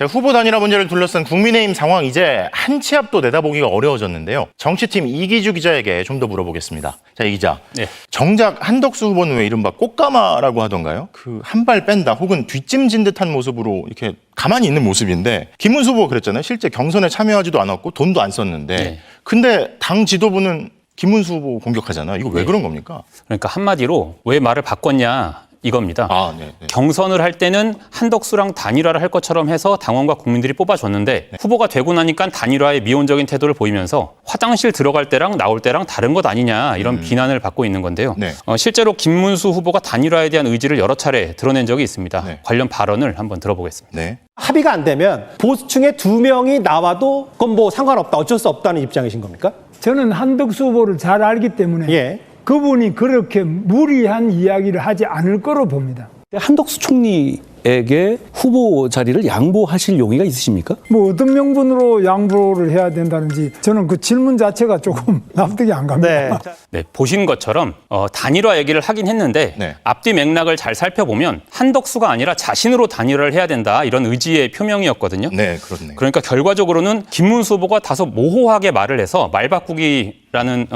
자, 후보 단일화 문제를 둘러싼 국민의힘 상황 이제 한 치 앞도 내다보기가 어려워졌는데요. 정치팀 이기주 기자에게 좀 더 물어보겠습니다. 자, 이 기자. 네. 정작 한덕수 후보는 왜 이른바 꽃가마라고 하던가요? 그 한 발 뺀다 혹은 뒷짐진 듯한 모습으로 이렇게 가만히 있는 모습인데 김문수 후보가 그랬잖아요. 실제 경선에 참여하지도 않았고 돈도 안 썼는데 네. 근데 당 지도부는 김문수 후보 공격하잖아요. 이거 왜 그런 겁니까? 그러니까 한마디로 왜 말을 바꿨냐 이겁니다. 아, 네. 경선을 할 때는 한덕수랑 단일화를 할 것처럼 해서 당원과 국민들이 뽑아줬는데 후보가 되고 나니까 단일화에 미온적인 태도를 보이면서 화장실 들어갈 때랑 나올 때랑 다른 것 아니냐 이런 비난을 받고 있는 건데요. 네. 실제로 김문수 후보가 단일화에 대한 의지를 여러 차례 드러낸 적이 있습니다. 네. 관련 발언을 한번 들어보겠습니다. 네. 합의가 안 되면 보수층에 2명이 나와도 그건 뭐 상관없다, 어쩔 수 없다는 입장이신 겁니까? 저는 한덕수 후보를 잘 알기 때문에 예. 그분이 그렇게 무리한 이야기를 하지 않을 거로 봅니다. 한덕수 총리에게 후보 자리를 양보하실 용의가 있으십니까? 뭐 어떤 명분으로 양보를 해야 된다는지 저는 그 질문 자체가 조금 납득이 안 갑니다. 네. 네, 보신 것처럼 단일화 얘기를 하긴 했는데 네. 앞뒤 맥락을 잘 살펴보면 한덕수가 아니라 자신으로 단일화를 해야 된다 이런 의지의 표명이었거든요. 네, 그렇네요. 그러니까 결과적으로는 김문수 후보가 다소 모호하게 말을 해서 말 바꾸기라는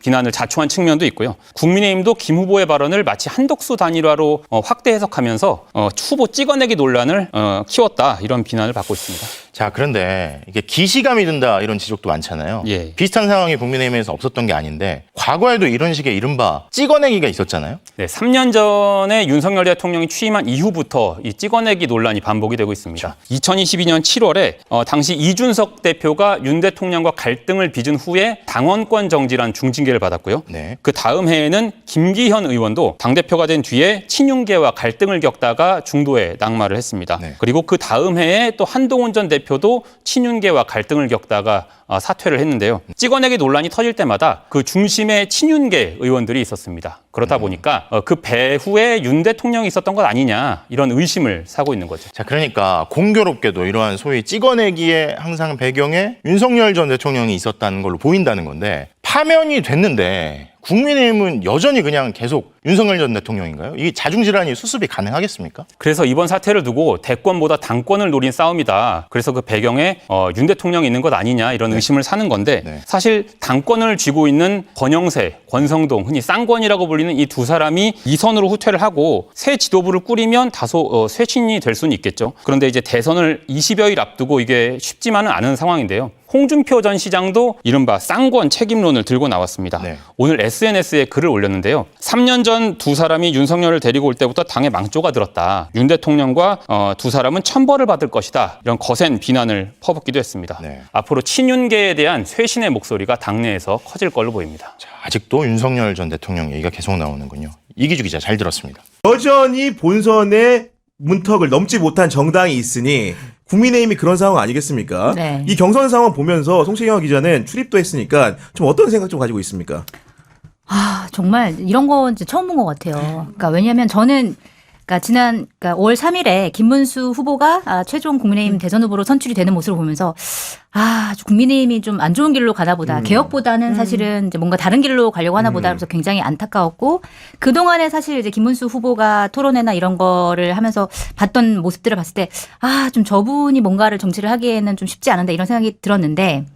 비난을 자초한 측면도 있고요. 국민의힘도 김 후보의 발언을 마치 한덕수 단일화로 확대 해석하면서 후보 찍어내기 논란을 키웠다 이런 비난을 받고 있습니다. 자, 그런데 이게 기시감이 든다 이런 지적도 많잖아요. 예. 비슷한 상황이 국민의힘에서 없었던 게 아닌데 과거에도 이런 식의 이른바 찍어내기가 있었잖아요. 네, 3년 전에 윤석열 대통령이 취임한 이후부터 이 찍어내기 논란이 반복이 되고 있습니다. 2022년 7월에 당시 이준석 대표가 윤 대통령과 갈등을 빚은 후에 당원권 정지란 중징계를 받았고요. 네. 그 다음 해에는 김기현 의원도 당대표가 된 뒤에 친윤계와 갈등을 겪다가 중도에 낙마를 했습니다. 네. 그리고 그 다음 해에 또 한동훈 전 대표도 친윤계와 갈등을 겪다가 사퇴를 했는데요. 찍어내기 논란이 터질 때마다 그 중심에 친윤계 의원들이 있었습니다. 그렇다 보니까 그 배후에 윤 대통령이 있었던 것 아니냐 이런 의심을 사고 있는 거죠. 자, 그러니까 공교롭게도 이러한 소위 찍어내기의 항상 배경에 윤석열 전 대통령이 있었다는 걸로 보인다는 건데 파면이 됐는데 국민의힘은 여전히 그냥 계속 윤석열 전 대통령인가요? 이 자중질환이 수습이 가능하겠습니까? 그래서 이번 사태를 두고 대권보다 당권을 노린 싸움이다. 그래서 그 배경에 윤 대통령이 있는 것 아니냐 이런 의심을 사는 건데 네. 사실 당권을 쥐고 있는 권영세, 권성동, 흔히 쌍권이라고 불리는 이 두 사람이 이선으로 후퇴를 하고 새 지도부를 꾸리면 다소 쇄신이 될 수는 있겠죠. 그런데 이제 대선을 20여일 앞두고 이게 쉽지만은 않은 상황인데요. 홍준표 전 시장도 이른바 쌍권 책임론을 들고 나왔습니다. 네. 오늘 SNS에 글을 올렸는데요. 3년 전 두 사람이 윤석열을 데리고 올 때부터 당에 망조가 들었다. 윤 대통령과 두 사람은 천벌을 받을 것이다. 이런 거센 비난을 퍼붓기도 했습니다. 네. 앞으로 친윤계에 대한 쇄신의 목소리가 당내에서 커질 걸로 보입니다. 자, 아직도 윤석열 전 대통령 얘기가 계속 나오는군요. 이기주 기자 잘 들었습니다. 여전히 본선의 문턱을 넘지 못한 정당이 있으니 국민의힘이 그런 상황 아니겠습니까? 네. 이 경선 상황 보면서 송채경 기자는 출입도 했으니까 좀 어떤 생각 좀 가지고 있습니까? 아, 정말 이런 거 이제 처음 본 것 같아요. 그러니까 왜냐하면 저는 그러니까 5월 3일에 김문수 후보가 최종 국민의힘 대선 후보로 선출이 되는 모습을 보면서 국민의힘이 좀 안 좋은 길로 가나 보다. 개혁보다는 사실은 이제 뭔가 다른 길로 가려고 하나 보다. 그래서 굉장히 안타까웠고 그동안에 사실 이제 김문수 후보가 토론회나 이런 거를 하면서 봤던 모습들을 봤을 때 좀 저분이 뭔가를 정치를 하기에는 좀 쉽지 않은다 이런 생각이 들었는데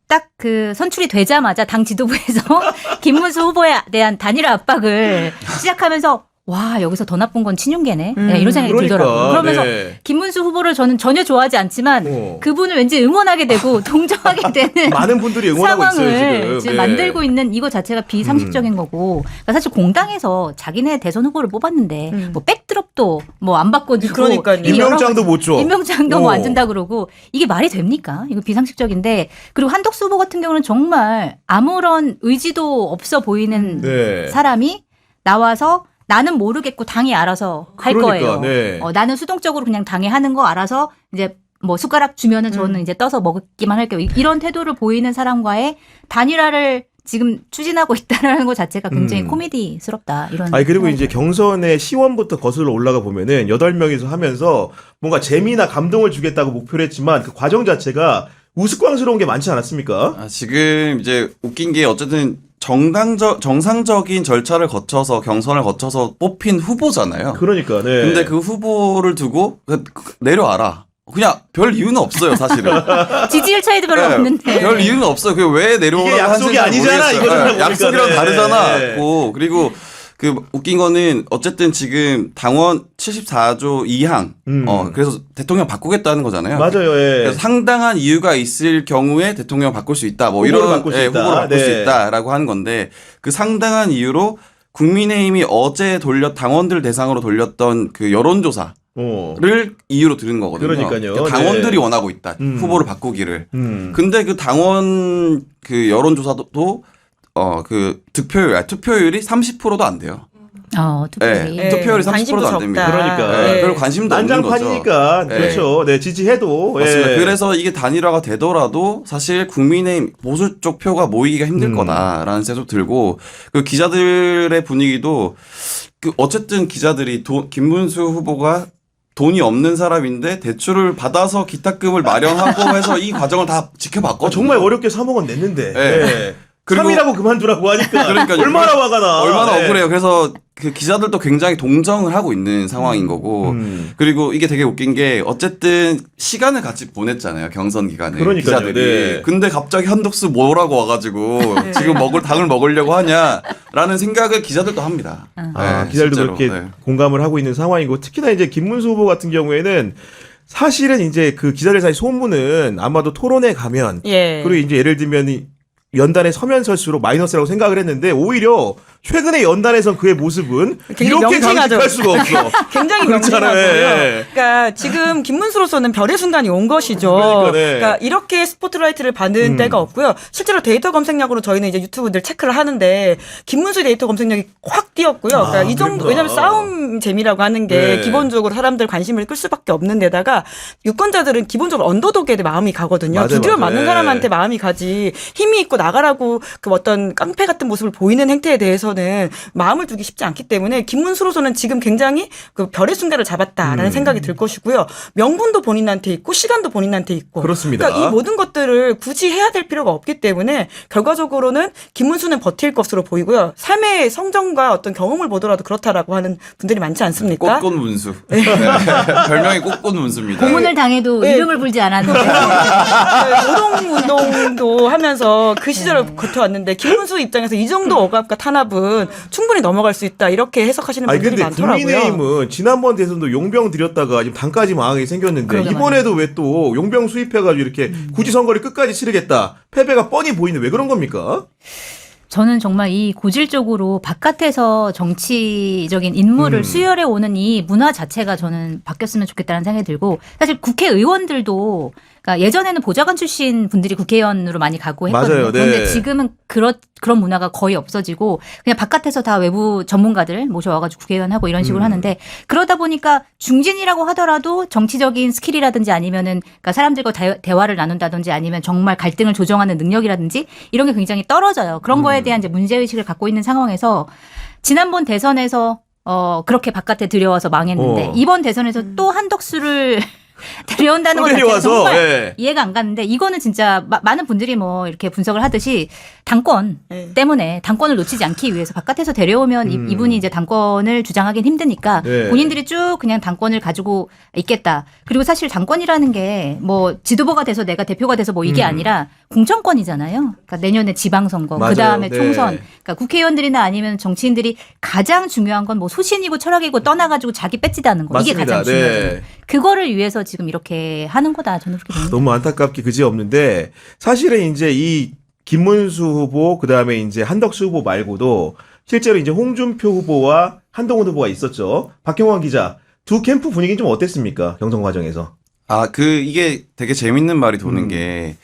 딱 그 선출이 되자마자 당 지도부에서 김문수 후보에 대한 단일화 압박을 시작하면서 와, 여기서 더 나쁜 건 친윤계네. 이런 생각이 들더라고요. 그러면서 네. 김문수 후보를 저는 전혀 좋아하지 않지만 그분을 왠지 응원하게 되고 동정하게 되는 많은 분들이 응원하고 있어요, 상황을 지금. 네. 만들고 있는 이거 자체가 비상식적인 거고. 그러니까 사실 공당에서 자기네 대선 후보를 뽑았는데 뭐 백드롭도 뭐 안 바꿔주고 그러니까요. 이게 여러 임명장도 못 줘. 임명장도 뭐 안 준다 그러고 이게 말이 됩니까? 이거 비상식적인데 그리고 한덕수 후보 같은 경우는 정말 아무런 의지도 없어 보이는 네. 사람이 나와서 나는 모르겠고 당이 알아서 할 그러니까, 거예요. 네. 나는 수동적으로 그냥 당이 하는 거 알아서 이제 뭐 숟가락 주면은 저는 이제 떠서 먹기만 할게요. 이런 태도를 보이는 사람과의 단일화를 지금 추진하고 있다는 것 자체가 굉장히 코미디스럽다. 이런. 그리고 이제 경선의 시원부터 거슬러 올라가 보면은 8명이서 하면서 뭔가 재미나 감동을 주겠다고 목표를 했지만 그 과정 자체가 우스꽝스러운 게 많지 않았습니까? 지금 이제 웃긴 게 어쨌든 정상적인 절차를 거쳐서 경선을 거쳐서 뽑힌 후보잖아요. 그러니까, 네. 근데 그 후보를 두고 내려와라. 그냥 별 이유는 없어요, 사실은. 지지율 차이도 별로 네, 없는데. 별 이유는 없어요. 그게 왜 내려오라고 이게 약속이 하는지 아니잖아, 모르겠어요. 이거는 보니까. 약속이랑 네. 다르잖아. 네. 그리고 그 웃긴 거는 어쨌든 지금 당원 74조 2항 그래서 대통령 바꾸겠다는 거잖아요. 맞아요. 예. 그래서 상당한 이유가 있을 경우에 대통령 바꿀 수 있다. 뭐 후보를 이런 바꿀 수 있다. 후보를 바꿀 수 네. 있다라고 하는 건데 그 상당한 이유로 국민의힘이 어제 당원들 대상으로 돌렸던 그 여론조사 를 이유로 들은 거거든요. 그러니까요. 당원들이 네. 원하고 있다. 후보를 바꾸기를. 음. 근데 그 당원 그 여론조사도 그 투표율이 30%도 안 돼요. 투표율이. 네, 투표율이 30%도 안 됩니다. 그러니까. 네, 별 관심도 없는 거죠. 난장판이니까 네. 그렇죠. 네, 지지해도. 맞습니다. 예. 그래서 이게 단일화가 되더라도 사실 국민의힘 보수 쪽 표가 모이기가 힘들 거다라는 생각도 들고 그 기자들의 분위기도 그 어쨌든 기자들이 김문수 후보가 돈이 없는 사람인데 대출을 받아서 기탁금을 마련하고 해서 이 과정을 다 지켜봤거든요. 정말 어렵게 3억 원 냈는데. 네. 네. 그리고- 3이라고 그만두라고 하니까 그러니까요. 얼마나 화가 나. 얼마나 네. 억울해요. 그래서 그 기자들도 굉장히 동정을 하고 있는 상황인 거고 그리고 이게 되게 웃긴 게 어쨌든 시간을 같이 보냈잖아요. 경선 기간에 그러니까요. 기자들이. 네. 근데 갑자기 한덕수 뭐라고 와가지고 지금 당을 먹으려고 하냐라는 생각을 기자들도 합니다. 네, 기자들도 실제로. 그렇게 네. 공감을 하고 있는 상황이고 특히나 이제 김문수 후보 같은 경우에는 사실은 이제 그 기자들 사이 소문은 아마도 토론회 가면 예. 그리고 이제 예를 들면 연단에 서면 설수록 마이너스라고 생각을 했는데 오히려 최근에 연단에선 그의 모습은 굉장히 이렇게 명칭하죠. 강직할 수가 없어. 굉장히 그렇잖아요. 명칭하고요. 예. 그러니까 지금 김문수로서는 별의 순간이 온 것이죠. 그러니까, 네. 그러니까 이렇게 스포트라이트를 받는 때가 없고요. 실제로 데이터 검색량으로 저희는 이제 유튜브들 체크를 하는데 김문수 데이터 검색량이 확 뛰었고요. 그러니까 이 정도 그랬구나. 왜냐하면 싸움 재미라고 하는 게 네. 기본적으로 사람들 관심을 끌 수밖에 없는 데다가 유권자들은 기본적으로 언더독에 마음이 가거든요. 맞아요, 두드려 맞아요. 맞는 네. 사람한테 마음이 가지 힘이 있고 나가라고 그 어떤 깡패 같은 모습을 보이는 행태에 대해서는 마음을 두기 쉽지 않기 때문에 김문수로서는 지금 굉장히 그 별의 순간을 잡았다라는 생각이 들 것이고요. 명분도 본인한테 있고 시간도 본인한테 있고. 그렇습니다. 그러니까 이 모든 것들을 굳이 해야 될 필요가 없기 때문에 결과적으로는 김문수는 버틸 것으로 보이고요. 삶의 성정과 어떤 경험을 보더라도 그렇다라고 하는 분들이 많지 않습니까? 꽃꽃 문수. 네. 별명이 꽃꽃 문수입니다. 고문을 당해도 네. 이름을 불지 않았는데. 노동운동도 하면서 그 시절을 거쳐왔는데 김문수 입장에서 이 정도 억압과 탄압은 충분히 넘어갈 수 있다 이렇게 해석하시는 아니 분들이 근데 많더라고요. 국민의힘은 지난번 대선도 용병 들였다가 지금 당까지 망하게 생겼는데 그러게 이번에도 왜 또 용병 수입해가지고 이렇게 굳이 선거를 끝까지 치르겠다 패배가 뻔히 보이는 왜 그런 겁니까? 저는 정말 이 고질적으로 바깥에서 정치적인 인물을 수혈해 오는 이 문화 자체가 저는 바뀌었으면 좋겠다는 생각이 들고 사실 국회의원들도 그러니까 예전에는 보좌관 출신 분들이 국회의원으로 많이 가고 했거든요. 맞아요. 네. 그런데 지금은 그런 문화가 거의 없어지고 그냥 바깥에서 다 외부 전문가들 모셔와가지고 국회의원 하고 이런 식으로 하는데 그러다 보니까 중진이라고 하더라도 정치적인 스킬이라든지 아니면은 그러니까 사람들과 대화를 나눈다든지 아니면 정말 갈등을 조정하는 능력이라든지 이런 게 굉장히 떨어져요. 그런 거에 대한 이제 문제의식을 갖고 있는 상황에서 지난번 대선에서 그렇게 바깥에 들여와서 망했는데 이번 대선에서 또 한덕수를 데려온다는 것 자체가 데려와서, 정말 예. 이해가 안 가는데 이거는 진짜 많은 분들이 뭐 이렇게 분석을 하듯이 당권 네. 때문에 당권을 놓치지 않기 위해서 바깥에서 데려오면 이분이 이제 당권을 주장하긴 힘드니까 네. 본인들이 쭉 그냥 당권을 가지고 있겠다. 그리고 사실 당권이라는 게 뭐 지도부가 돼서 내가 대표가 돼서 뭐 이게 아니라 공천권이잖아요. 그러니까 내년에 지방선거, 맞아요. 그 다음에 네. 총선. 그러니까 국회의원들이나 아니면 정치인들이 가장 중요한 건 뭐 소신이고 철학이고 떠나가지고 자기 뺏지다는 거. 이게 맞습니다. 가장 중요하죠. 네. 그거를 위해서 지금 이렇게 하는 거다. 저는 그렇게 봅니다. 너무 안타깝게 그지없는데 사실은 이제 이 김문수 후보 그다음에 이제 한덕수 후보 말고도 실제로 이제 홍준표 후보와 한동훈 후보가 있었죠. 박형원 기자 두 캠프 분위기는 좀 어땠습니까? 경선 과정에서. 이게 되게 재밌는 말이 도는 게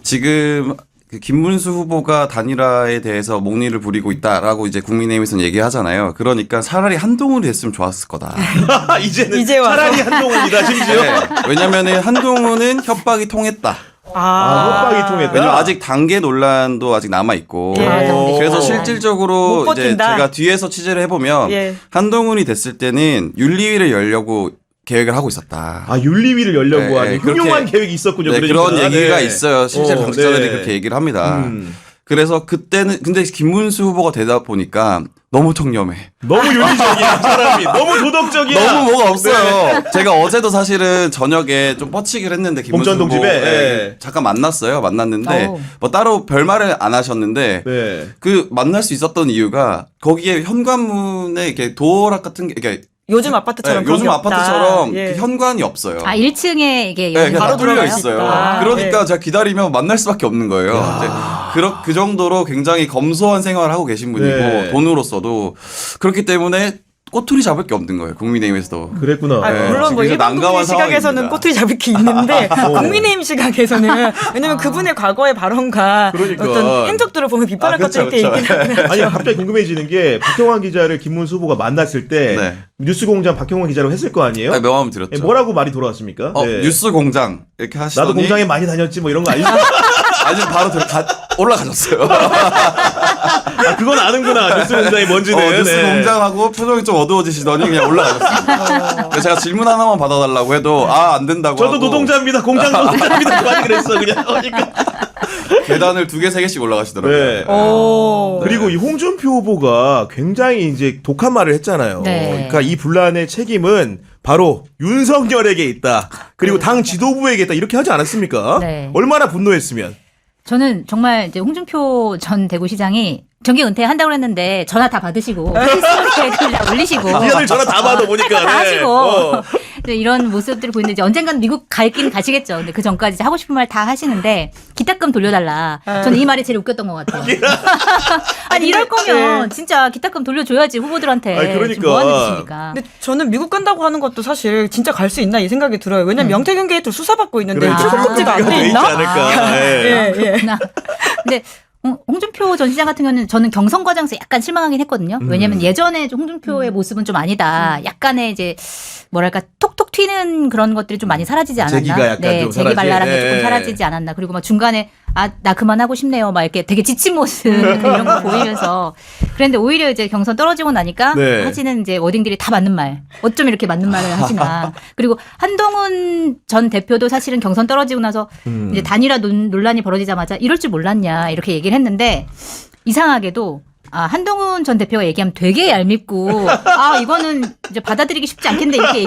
지금 그 김문수 후보가 단일화에 대해서 목리를 부리고 있다라고 이제 국민의힘에서는 얘기하잖아요. 그러니까 차라리 한동훈이 됐으면 좋았을 거다. 이제는 이제 와서. 차라리 한동훈이다 심지어. 네. 왜냐면은 한동훈은 협박이 통했다. 협박이 통했다. 왜냐면 아직 단계 논란도 아직 남아 있고. 예. 그래서 못 실질적으로 이제 버틴다. 제가 뒤에서 취재를 해보면 예. 한동훈이 됐을 때는 윤리위를 열려고 계획을 하고 있었다. 윤리위를 열려고 네, 하는 그렇게- 흉흉한 계획이 있었군요. 네, 그러니까. 그런 얘기가 네. 있어요. 실제로 당사자들이 네. 그렇게 얘기를 합니다. 음. 그래서 그때는 근데 김문수 후보가 되다 보니까 너무 청렴해. 너무 윤리적이야 사람이. 너무 도덕적이야. 너무 뭐가 없어요. 제가 어제도 사실은 저녁에 좀 뻗치기를 했는데 김문수 봉천동 후보 집에? 예, 예. 잠깐 만났는데 오. 뭐 따로 별말을 안 하셨는데 네. 그 만날 수 있었던 이유가 거기에 현관문에 이렇게 도어락 같은 게 이게 요즘 아파트처럼 요즘 그런 게 없다. 아파트처럼 예. 그 현관이 없어요. 아 1층에 이게 네, 그냥 바로 다 뚫려 들어갈 수 있어요. 있다. 그러니까 네. 제가 기다리면 만날 수밖에 없는 거예요. 이제 그 정도로 굉장히 검소한 생활을 하고 계신 분이고 네. 돈으로서도 그렇기 때문에 꼬투리 잡을 게 없는 거예요. 국민의힘에서도. 그랬구나. 아, 네, 물론 뭐 그래서 일반 국민 난감한 시각에서는 상황입니다. 꼬투리 잡을 게 있는데 국민의힘 시각에서는 왜냐면 그분의 과거의 발언과 그러니까. 어떤 행적들을 보면 비판할 그쵸, 것들이 꽤 그쵸. 있긴 하고요. 아니 갑자기 궁금해지는 게 박형환 기자를 김문수 후보가 만났을 때 네. 뉴스공장 박형환 기자라고 했을 거 아니에요? 네, 명함 드렸죠. 예, 뭐라고 말이 돌아왔습니까? 네. 뉴스 공장 이렇게 하시더니 나도 공장에 많이 다녔지 뭐 이런 거 아니죠? 아니 바로 올라가셨어요. 아, 그건 아는구나. 뉴스 공장이 뭔지는. 뉴스 네. 공장하고 표정이 좀 어두워지시더니 그냥 올라가셨습니다. 그래서 제가 질문 하나만 받아달라고 해도 안 된다고 저도 하고 노동자입니다. 공장 노동자입니다. 많이 그랬어 그냥. 그러니까. 계단을 2개, 3개씩 올라가시더라고요. 네. 오. 그리고 이 홍준표 후보가 굉장히 이제 독한 말을 했잖아요. 네. 그러니까 이 분란의 책임은 바로 윤석열에게 있다. 그리고 당 지도부에게 있다. 이렇게 하지 않았습니까? 네. 얼마나 분노했으면. 저는 정말 이제 홍준표 전 대구시장이 정계 은퇴한다고 했는데 전화 다 받으시고 페이스북에 글 다 올리시고 니들 전화 다 받아 보니까. 다 네. 하시고 네, 이런 모습들을 보이는데 이제 언젠간 미국 갈긴 가시겠죠. 근데 그 전까지 이제 하고 싶은 말 다 하시는데 기탁금 돌려달라. 저는 이 말이 제일 웃겼던 것 같아요. 아니 이럴 거면 진짜 기탁금 돌려줘야지 후보들한테. 아니, 그러니까. 지금 뭐 하는 짓입니까? 근데 저는 미국 간다고 하는 것도 사실 진짜 갈 수 있나 이 생각이 들어요. 왜냐면 명태균 게이트 수사받고 있는데 그러니까 출국금지가 안 돼 돼 있지 있나? 않을까. 네. 예, 예. 그렇구나. 근데 홍준표 전 시장 같은 경우는 저는 경선 과정에서 약간 실망하긴 했거든요. 왜냐하면 예전에 좀 홍준표의 모습은 좀 아니다. 약간의 이제 뭐랄까 톡톡 튀는 그런 것들이 좀 많이 사라지지 않았나. 재기가 약간 네, 좀 재기발랄한 게 사라지- 조금 예. 사라지지 않았나. 그리고 막 중간에 나 그만하고 싶네요. 막 이렇게 되게 지친 모습 이런 거 보이면서 그런데 오히려 이제 경선 떨어지고 나니까 네. 하시는 이제 워딩들이 다 맞는 말. 어쩜 이렇게 맞는 말을 하시나. 그리고 한동훈 전 대표도 사실은 경선 떨어지고 나서 이제 단일화 논란이 벌어지자마자 이럴 줄 몰랐냐 이렇게 얘기를 했는데 이상하게도 한동훈 전 대표가 얘기하면 되게 얄밉고 이거는 이제 받아들이기 쉽지 않겠는데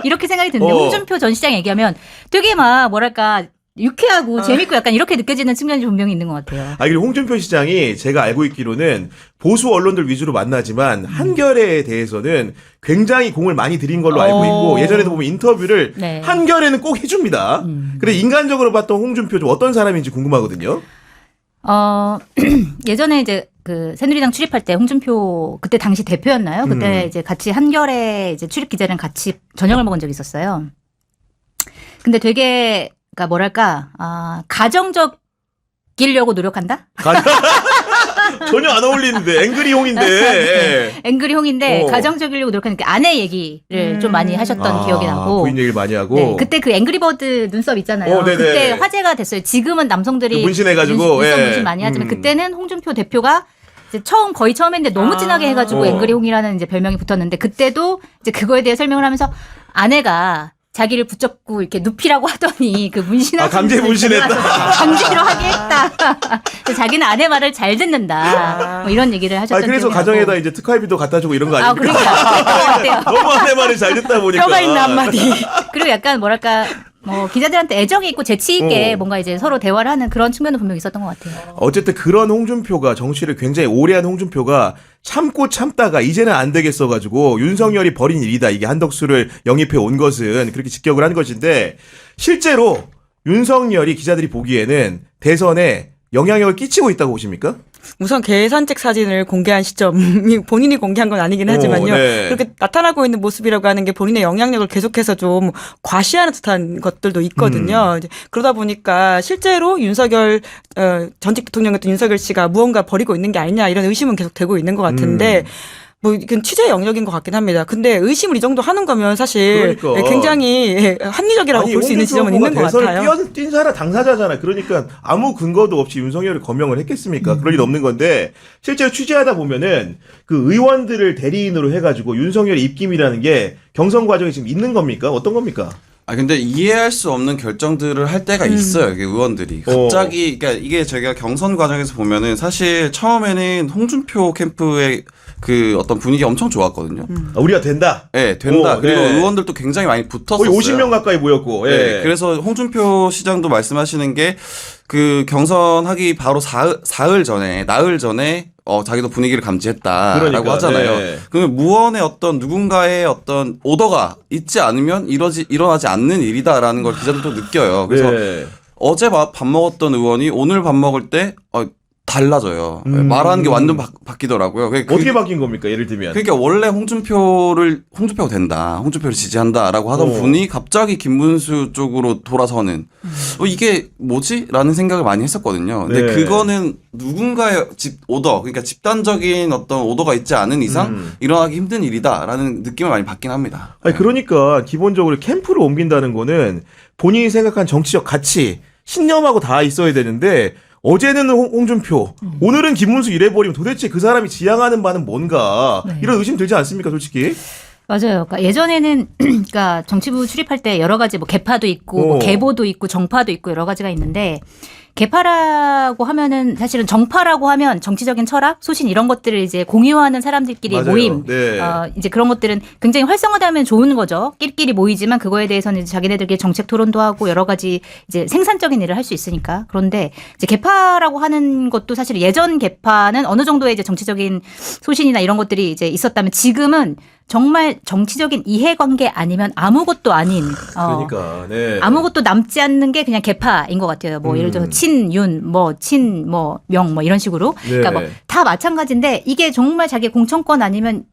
이렇게 생각이 드는데 홍준표 전 시장 얘기하면 되게 막 뭐랄까 유쾌하고 재밌고 약간 이렇게 느껴지는 측면이 분명히 있는 것 같아요. 그리고 홍준표 시장이 제가 알고 있기로는 보수 언론들 위주로 만나지만 한겨레에 대해서는 굉장히 공을 많이 들인 걸로 알고 있고 예전에도 보면 인터뷰를 네. 한겨레는 꼭 해줍니다. 그래 인간적으로 봤던 홍준표 좀 어떤 사람인지 궁금하거든요. 예전에 이제 그 새누리당 출입할 때 홍준표 그때 당시 대표였나요? 그때 이제 같이 한겨레 이제 출입 기자랑 같이 저녁을 먹은 적이 있었어요. 근데 되게 그러니까 뭐랄까 가정적이려고 노력한다? 전혀 안 어울리는데 앵그리용인데. 앵그리 홍인데 어. 가정적이려고 노력하니까 아내 얘기를 좀 많이 하셨던 기억이 나고. 부인 얘기를 많이 하고. 네, 그때 그 앵그리버드 눈썹 있잖아요. 네네. 그때 화제가 됐어요. 지금은 남성들이 그 문신해가지고, 눈썹 예. 문신 많이 하지만 그때는 홍준표 대표가 이제 거의 처음 했는데 너무 진하게 해가지고 앵그리홍이라는 이제 별명이 붙었는데 그때도 이제 그거에 대해 설명을 하면서 아내가 자기를 붙잡고 이렇게 눕히라고 하더니 그 문신한 강제 문신했다. 강제로 하게 했다. 그래서 자기는 아내 말을 잘 듣는다. 뭐 이런 얘기를 하셨던 그래서 기억이 가정에다 나고. 이제 특활비도 갖다 주고 이런 거 아닙니까? 그러니까 너무 아내 말을 잘 듣다 보니까. 뼈가 있는 한마디. 그리고 약간 뭐랄까 기자들한테 애정이 있고 재치 있게 뭔가 이제 서로 대화를 하는 그런 측면도 분명히 있었던 것 같아요. 어쨌든 그런 홍준표가 정치를 굉장히 오래 한 홍준표가 참고 참다가 이제는 안 되겠어가지고 윤석열이 벌인 일이다. 이게 한덕수를 영입해 온 것은 그렇게 직격을 한 것인데 실제로 윤석열이 기자들이 보기에는 대선에 영향력을 끼치고 있다고 보십니까? 우선 계산책 사진을 공개한 시점이 본인이 공개한 건 아니긴 하지만요. 네. 그렇게 나타나고 있는 모습이라고 하는 게 본인의 영향력을 계속해서 좀 과시하는 듯한 것들도 있거든요. 이제 그러다 보니까 실제로 윤석열 전직 대통령이었던 윤석열 씨가 무언가 벌이고 있는 게 아니냐 이런 의심은 계속 되고 있는 것 같은데 뭐 이건 취재 영역인 것 같긴 합니다. 근데 의심을 이 정도 하는 거면 사실 그러니까. 굉장히 합리적이라고 볼 수 있는 지점은 있는 것 같아요. 대선을 뛴 사람 당사자잖아. 그러니까 아무 근거도 없이 윤석열을 거명을 했겠습니까? 그럴 일 없는 건데 실제로 취재하다 보면은 그 의원들을 대리인으로 해가지고 윤석열의 입김이라는 게 경선 과정에 지금 있는 겁니까? 어떤 겁니까? 근데 이해할 수 없는 결정들을 할 때가 있어요. 이게 의원들이 갑자기 그러니까 이게 저희가 경선 과정에서 보면은 사실 처음에는 홍준표 캠프의 그 어떤 분위기 엄청 좋았거든요. 우리가 된다. 네, 된다. 오, 그리고 네. 의원들도 굉장히 많이 붙었어요. 거의 50명 가까이 모였고. 예. 네, 그래서 홍준표 시장도 말씀하시는 게 그 경선하기 바로 나흘 전에 자기도 분위기를 감지했다라고 그러니까, 하잖아요. 네. 그러면 무언의 어떤 누군가의 어떤 오더가 있지 않으면 일어나지 않는 일이다라는 걸 기자들도 느껴요. 그래서 네. 어제 밥 먹었던 의원이 오늘 밥 먹을 때 달라져요. 말하는 게 완전 바뀌더라고요. 어떻게 바뀐 겁니까? 예를 들면. 그러니까 원래 홍준표가 된다, 홍준표를 지지한다라고 하던 오. 분이 갑자기 김문수 쪽으로 돌아서는 이게 뭐지?라는 생각을 많이 했었거든요. 근데 네. 그거는 누군가의 그러니까 집단적인 어떤 오더가 있지 않은 이상 일어나기 힘든 일이다라는 느낌을 많이 받긴 합니다. 아니 그러니까 기본적으로 캠프를 옮긴다는 거는 본인이 생각한 정치적 가치, 신념하고 다 있어야 되는데 어제는 홍준표, 오늘은 김문수 이래버리면 도대체 그 사람이 지향하는 바는 뭔가 네. 이런 의심 들지 않습니까, 솔직히? 맞아요. 그러니까 예전에는 그러니까 정치부 출입할 때 여러 가지 뭐 개파도 있고 뭐 계보도 있고 정파도 있고 여러 가지가 있는데 개파라고 하면은 사실은 정파라고 하면 정치적인 철학, 소신 이런 것들을 이제 공유하는 사람들끼리 맞아요. 모임, 네. 이제 그런 것들은 굉장히 활성화되면 좋은 거죠. 끼리끼리 모이지만 그거에 대해서는 이제 자기네들끼리 정책 토론도 하고 여러 가지 이제 생산적인 일을 할 수 있으니까. 그런데 이제 개파라고 하는 것도 사실 예전 개파는 어느 정도의 이제 정치적인 소신이나 이런 것들이 이제 있었다면 지금은 정말 정치적인 이해관계 아니면 아무것도 아닌 그러니까, 네. 아무것도 남지 않는 게 그냥 개파인 것 같아요. 뭐 예를 들어서 친윤, 명, 이런 식으로. 네. 그러니까 뭐 다 마찬가지인데 이게 정말 자기 공천권 아니면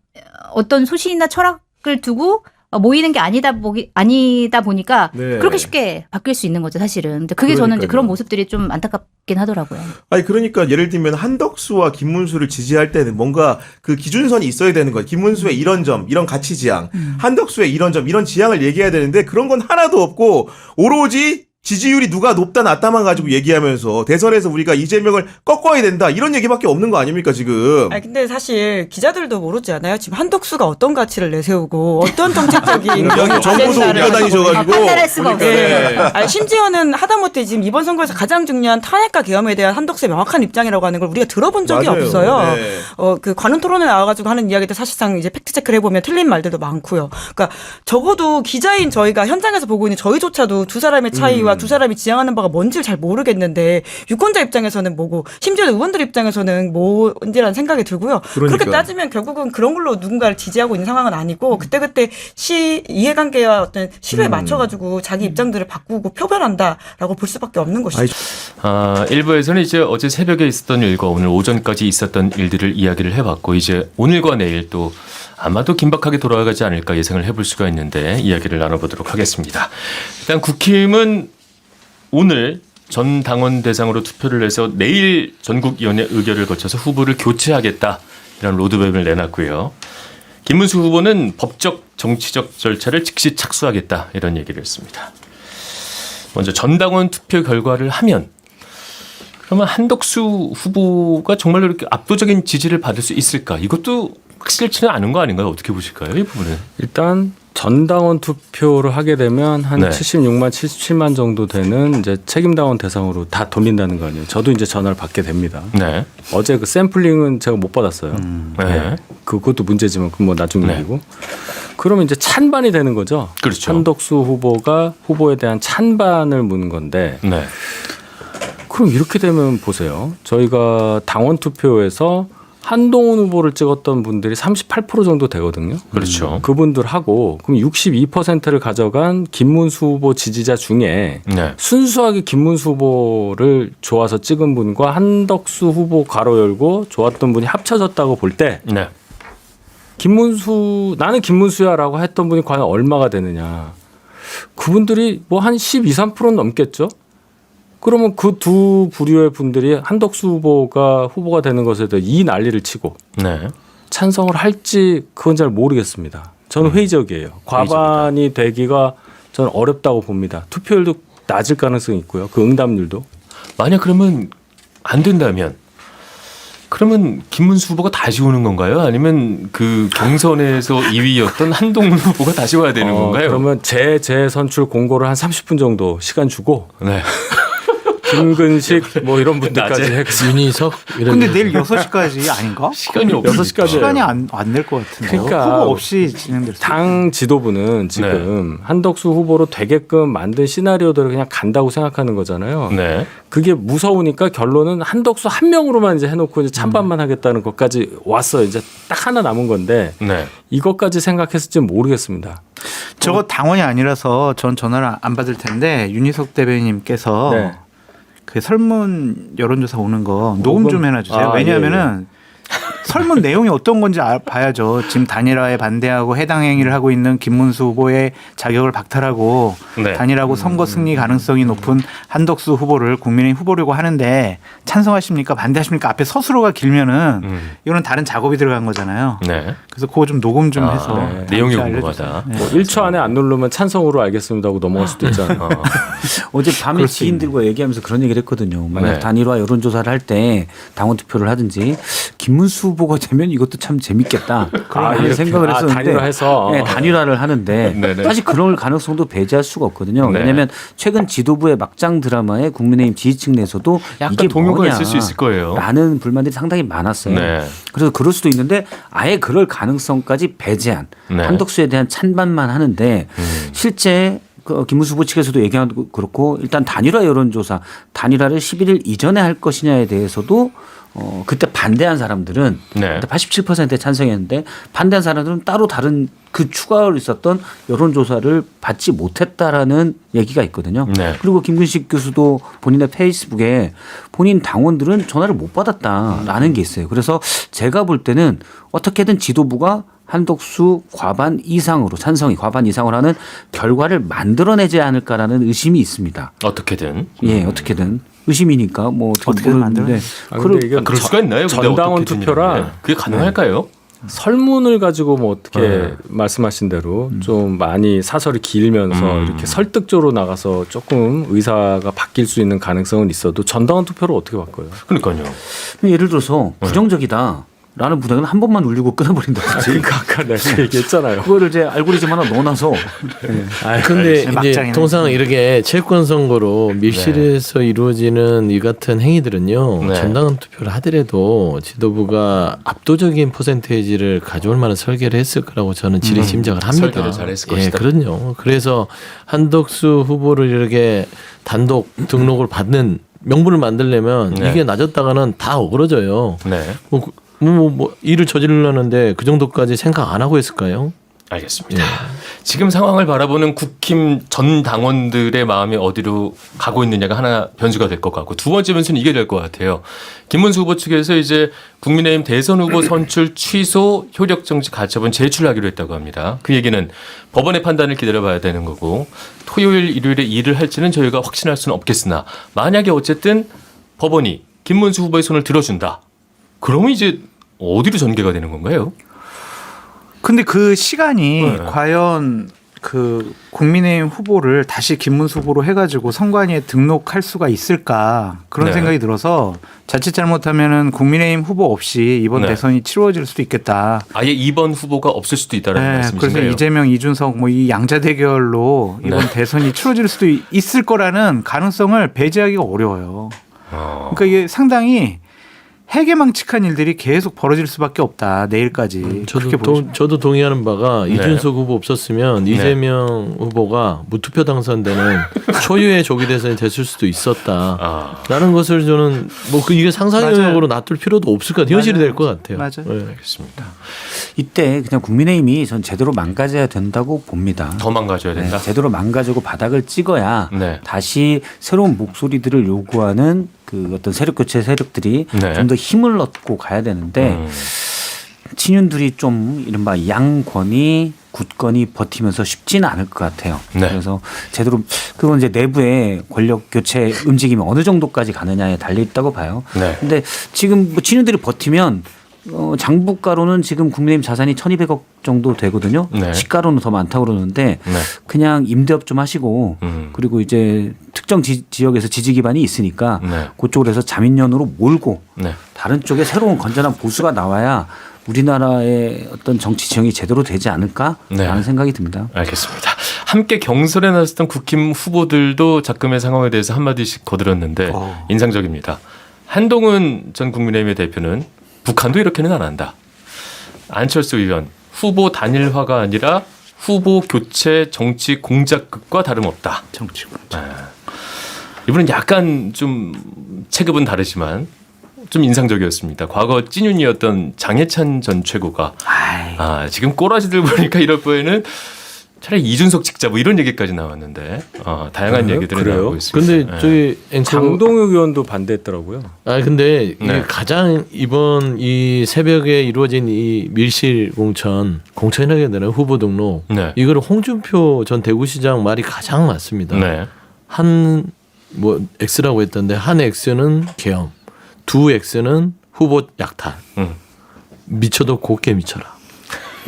어떤 소신이나 철학을 두고 모이는 게 아니다 보니까 네. 그렇게 쉽게 바뀔 수 있는 거죠, 사실은. 근데 그게 저는 이제 그러니까요. 그런 모습들이 좀 안타깝긴 하더라고요. 아니 그러니까 예를 들면 한덕수와 김문수를 지지할 때는 뭔가 그 기준선이 있어야 되는 거예요. 김문수의 이런 점, 이런 가치 지향, 한덕수의 이런 점, 이런 지향을 얘기해야 되는데 그런 건 하나도 없고 오로지 지지율이 누가 높다 낮다만 가지고 얘기하면서 대선에서 우리가 이재명을 꺾어야 된다 이런 얘기밖에 없는 거 아닙니까 지금? 아니 근데 사실 기자들도 모르지 않아요? 지금 한덕수가 어떤 가치를 내세우고 어떤 정책적인 여기 정부도 아젠다를 옮겨다니셔가지고 판단할 수가 없어요. 네. 아니, 심지어는 하다못해 지금 이번 선거에서 가장 중요한 탄핵과 계엄에 대한 한덕수의 명확한 입장이라고 하는 걸 우리가 들어본 적이 맞아요. 없어요. 네. 그 관훈 토론에 나와가지고 하는 이야기들 사실상 이제 팩트 체크를 해보면 틀린 말들도 많고요. 그러니까 적어도 기자인 저희가 현장에서 보고 있는 저희조차도 두 사람의 차이와 두 사람이 지향하는 바가 뭔지를 잘 모르겠는데 유권자 입장에서는 뭐고 심지어 의원들 입장에서는 뭔지라는 생각이 들고요. 그러니까. 그렇게 따지면 결국은 그런 걸로 누군가를 지지하고 있는 상황은 아니고 그때그때 이해관계와 어떤 시류에 맞춰가지고 자기 입장들을 바꾸고 표변한다라고 볼 수밖에 없는 것이죠. 일부에서는 이제 어제 새벽에 있었던 일과 오늘 오전까지 있었던 일들을 이야기를 해봤고 이제 오늘과 내일 또 아마도 긴박하게 돌아가지 않을까 예상을 해볼 수가 있는데 이야기를 나눠보도록 하겠습니다. 일단 국힘은 오늘 전 당원 대상으로 투표를 해서 내일 전국위원회 의결을 거쳐서 후보를 교체하겠다 이런 로드맵을 내놨고요. 김문수 후보는 법적 정치적 절차를 즉시 착수하겠다 이런 얘기를 했습니다. 먼저 전당원 투표 결과를 하면 그러면 한덕수 후보가 정말로 이렇게 압도적인 지지를 받을 수 있을까? 이것도 확실치는 않은 거 아닌가요? 어떻게 보실까요? 이 부분은. 일단 전당원 투표를 하게 되면 한 네. 76만, 77만 정도 되는 이제 책임당원 대상으로 다 돌린다는 거 아니에요. 저도 이제 전화를 받게 됩니다. 네. 어제 그 샘플링은 제가 못 받았어요. 네. 그것도 문제지만 그건 뭐 나중 네. 얘기고. 그러면 이제 찬반이 되는 거죠. 그렇죠. 한덕수 후보가 후보에 대한 찬반을 묻는 건데. 네. 그럼 이렇게 되면 보세요. 저희가 당원 투표에서 한동훈 후보를 찍었던 분들이 38% 정도 되거든요. 그렇죠. 그분들하고 그럼 62%를 가져간 김문수 후보 지지자 중에 네. 순수하게 김문수 후보를 좋아서 찍은 분과 한덕수 후보 가로 열고 좋았던 분이 합쳐졌다고 볼 때 네. 나는 김문수야라고 했던 분이 과연 얼마가 되느냐. 그분들이 뭐 한 12, 3%는 넘겠죠. 그러면 그 두 부류의 분들이 한덕수 후보가 되는 것에 대해 이 난리를 치고 네. 찬성을 할지 그건 잘 모르겠습니다. 저는 회의적이에요. 과반이 되기가 저는 어렵다고 봅니다. 투표율도 낮을 가능성이 있고요. 그 응답률도. 만약 그러면 안 된다면 그러면 김문수 후보가 다시 오는 건가요? 아니면 그 경선에서 2위였던 한동훈 후보가 다시 와야 되는 건가요? 그러면 재선출 공고를 한 30분 정도 시간 주고 네. 김근식 뭐 이런 분들까지 했지. 윤희석 이런. 근데 내일 6시까지 아닌가? 시간이 없으니까. 6시까지 시간이 안 될 것 같은데요. 그러니까 후보 없이 진행될 수 당 지도부는 지금 한덕수 후보로 되게끔 만든 시나리오대로 그냥 간다고 생각하는 거잖아요. 네. 그게 무서우니까 결론은 한덕수 한 명으로만 이제 해놓고 이제 찬반만 하겠다는 것까지 왔어요. 이제 딱 하나 남은 건데 네. 이것까지 생각했을지 모르겠습니다. 저거 당원이 아니라서 전 전화를 안 받을 텐데 윤희석 대변인님께서 네. 그 설문 여론조사 오는 거 녹음 좀 해놔주세요. 왜냐하면은 설문 내용이 어떤 건지 봐야죠. 지금 단일화에 반대하고 해당 행위를 하고 있는 김문수 후보의 자격을 박탈하고 네. 단일화고 선거 승리 가능성이 높은 한덕수 후보를 국민의힘 후보려고 하는데 찬성하십니까? 반대하십니까? 앞에 서술어가 길면은 이거는 다른 작업이 들어간 거잖아요. 네. 그래서 그거 좀 녹음 좀 해서 네. 내용이 궁금하다. 뭐 1초 안에 안 누르면 찬성으로 알겠습니다 하고 넘어갈 수도 있잖아요. 어제 밤에 지인들과 얘기하면서 그런 얘기를 했거든요. 만약 네. 단일화 여론조사를 할 때 당원 투표를 하든지 김문수 후보가 되면 이것도 참 재밌겠다. 그런 이렇게. 생각을 했었는데 단일화해서. 네, 단일화를 하는데 네네. 사실 그럴 가능성도 배제할 수가 없거든요. 네. 왜냐하면 최근 지도부의 막장 드라마에 국민의힘 지지층 내에서도 약간 이게 동요가 뭐냐 있을 수 있을 거예요. 라는 불만들이 상당히 많았어요. 네. 그래서 그럴 수도 있는데 아예 그럴 가능성까지 배제한 네. 한덕수에 대한 찬반만 하는데 실제 그 김문수 후보 측에서도 얘기하고 그렇고 일단 단일화 여론조사 단일화를 11일 이전에 할 것이냐에 대해서도 그때 반대한 사람들은 네. 87%에 찬성했는데 반대한 사람들은 따로 다른 그 추가로 있었던 여론조사를 받지 못했다라는 얘기가 있거든요. 네. 그리고 김근식 교수도 본인의 페이스북에 본인 당원들은 전화를 못 받았다라는 게 있어요. 그래서 제가 볼 때는 어떻게든 지도부가 한덕수 과반 이상으로 찬성이 과반 이상으로 하는 결과를 만들어내지 않을까라는 의심이 있습니다. 어떻게든. 예, 어떻게든 의심이니까 뭐 어떻게든 만들어내. 근데 이게 그럴 수가 있나요? 근데 전당원 어떻게든요. 투표라 네. 그게 가능할까요? 설문을 가지고 뭐 어떻게 네. 말씀하신 대로 좀 많이 사설이 길면서 이렇게 설득적으로 나가서 조금 의사가 바뀔 수 있는 가능성은 있어도 전당원 투표를 어떻게 바꿔요? 그러니까요. 예를 들어서 부정적이다. 라는 부당은 한 번만 울리고 끊어버린다든지. 그러니까 아까 내가 얘기했잖아요. 그거를 이제 알고리즘 하나 넣어놔서. 근데 이제 막장이네. 통상 이렇게 채권 선거로 밀실에서 이루어지는 이 같은 행위들은요. 네. 전당원 투표를 하더라도 지도부가 압도적인 퍼센테이지를 가져올 만한 설계를 했을 거라고 저는 지리 짐작을 합니다. 설계를 잘했을 것이다. 그럼요. 그래서 한덕수 후보를 이렇게 단독 등록을 받는 명분을 만들려면 네. 이게 낮았다가는 다 어그러져요. 네. 뭐 일을 저지르려는데 그 정도까지 생각 안 하고 했을까요? 알겠습니다. 지금 상황을 바라보는 국힘 전 당원들의 마음이 어디로 가고 있느냐가 하나 변수가 될 것 같고 두 번째 변수는 이게 될 것 같아요. 김문수 후보 측에서 이제 국민의힘 대선 후보 선출 취소 효력정지 가처분 제출하기로 했다고 합니다. 그 얘기는 법원의 판단을 기다려봐야 되는 거고 토요일 일요일에 일을 할지는 저희가 확신할 수는 없겠으나 만약에 어쨌든 법원이 김문수 후보의 손을 들어준다. 그러면 이제 어디로 전개가 되는 건가요? 근데 그 시간이 과연 그 국민의힘 후보를 다시 김문수 후보로 해가지고 선관위에 등록할 수가 있을까 그런 네. 생각이 들어서 자칫 잘못하면은 국민의힘 후보 없이 이번 네. 대선이 치러질 수도 있겠다. 아예 2번 후보가 없을 수도 있다는 그래서 말씀이신가요? 이재명, 이준석 뭐 이 양자 대결로 이번 대선이 치러질 수도 있을 거라는 가능성을 배제하기가 어려워요. 그러니까 이게 상당히 해괴망측한 일들이 계속 벌어질 수밖에 없다. 내일까지. 그렇게 보여집니다. 저도 동의하는 바가 네. 이준석 후보 없었으면 네. 이재명 후보가 무투표 당선되는 초유의 조기 대선이 됐을 수도 있었다라는 것을 저는 뭐 이게 상상의 영역으로 놔둘 필요도 없을 것 같아요. 현실이 될 것 같아요. 맞아요. 네. 알겠습니다. 이때 그냥 국민의힘이 전 제대로 망가져야 된다고 봅니다. 더 망가져야 된다. 네, 제대로 망가지고 바닥을 찍어야 네. 다시 새로운 목소리들을 요구하는 그 어떤 세력 교체 세력들이 네. 좀 더 힘을 얻고 가야 되는데 친윤들이 좀 이른바 양권이 굳건히 버티면서 쉽지는 않을 것 같아요. 네. 그래서 제대로 그건 이제 내부의 권력 교체 움직임이 어느 정도까지 가느냐에 달려 있다고 봐요. 네. 근데 지금 뭐 친윤들이 버티면 장부가로는 지금 국민의힘 자산이 1,200억 정도 되거든요. 네. 시가로는 더 많다고 그러는데 네. 그냥 임대업 좀 하시고 그리고 이제 특정 지역에서 지지 기반이 있으니까 네. 그쪽으로 해서 자민련으로 몰고 네. 다른 쪽에 새로운 건전한 보수가 나와야 우리나라의 어떤 정치 지형이 제대로 되지 않을까라는 네. 생각이 듭니다. 알겠습니다. 함께 경선에 나섰던 국힘 후보들도 작금의 상황에 대해서 한마디씩 거들었는데 인상적입니다. 한동훈 전 국민의힘의 대표는 북한도 이렇게는 안 한다. 안철수 의원 후보 단일화가 아니라 후보 교체 정치 공작극과 다름없다. 정치 공작. 이분은 약간 좀 체급은 다르지만 좀 인상적이었습니다. 과거 찐윤이었던 장해찬 전 최고가 지금 꼬라지들 보니까 이럴 바에는 차라리 이준석 찍자 뭐 이런 얘기까지 나왔는데 다양한 그래요? 얘기들이 그래요? 나오고 있습니다. 근데 저기 장동혁 의원도 반대했더라고요. 근데 이게 네. 가장 이번 이 새벽에 이루어진 이 밀실 공천이라게 되는 후보 등록 네. 이거를 홍준표 전 대구시장 말이 가장 맞습니다. 네. 한 뭐 X라고 했던데 한 X는 계엄, 두 X는 후보 약탈. 미쳐도 곱게 미쳐라.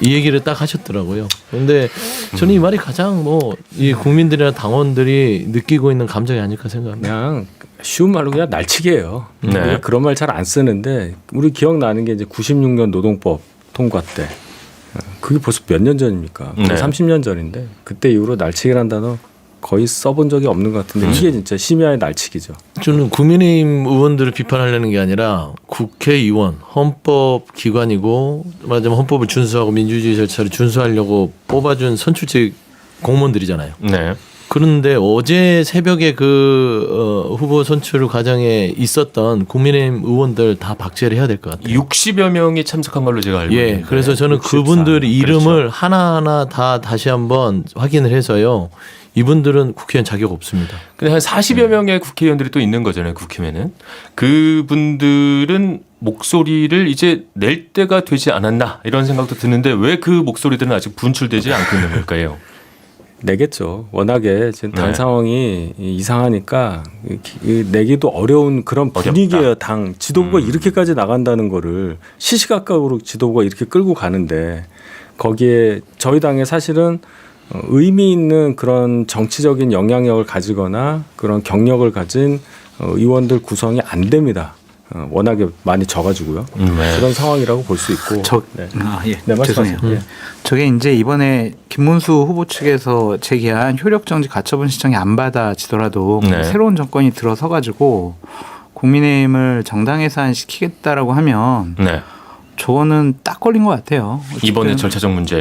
이 얘기를 딱 하셨더라고요. 그런데 저는 이 말이 가장 뭐 이 국민들이나 당원들이 느끼고 있는 감정이 아닐까 생각합니다. 그냥 쉬운 말로 그냥 날치기예요. 네. 우리가 그런 말 잘 안 쓰는데 우리 기억나는 게 이제 96년 노동법 통과 때 그게 벌써 몇 년 전입니까? 네. 30년 전인데 그때 이후로 날치기란 단어 거의 써본 적이 없는 것 같은데 이게 진짜 심야의 날치기죠. 저는 국민의힘 의원들을 비판하려는 게 아니라 국회의원, 헌법 기관이고 말하자면 헌법을 준수하고 민주주의 절차를 준수하려고 뽑아준 선출직 공무원들이잖아요. 네. 그런데 어제 새벽에 그 후보 선출 과정에 있었던 국민의힘 의원들 다 박제를 해야 될 것 같아요. 60여 명이 참석한 걸로 제가 알고 있는데. 그래서 저는 64, 그분들 이름을 그렇죠. 하나하나 다 다시 한번 확인을 해서요. 이분들은 국회의원 자격 없습니다. 근데 한 40여 명의 국회의원들이 또 있는 거잖아요. 국힘에는. 그분들은 목소리를 이제 낼 때가 되지 않았나 이런 생각도 드는데 왜 그 목소리들은 아직 분출되지 않고 있는 걸까요? 내겠죠. 워낙에 지금 당 네. 상황이 이상하니까 내기도 어려운 그런 분위기예요. 당 지도부가 이렇게까지 나간다는 거를 시시각각으로 지도부가 이렇게 끌고 가는데 거기에 저희 당에 사실은 의미 있는 그런 정치적인 영향력을 가지거나 그런 경력을 가진 의원들 구성이 안 됩니다. 워낙에 많이 져가지고요. 네. 그런 상황이라고 볼 수 있고. 네. 네, 죄송해요. 말씀하세요. 예. 저게 이제 이번에 김문수 후보 측에서 제기한 효력정지 가처분 신청이 안 받아지더라도 네. 새로운 정권이 들어서 가지고 국민의힘을 정당 해산시키겠다라고 하면 네. 저거는 딱 걸린 것 같아요. 이번에 절차적 문제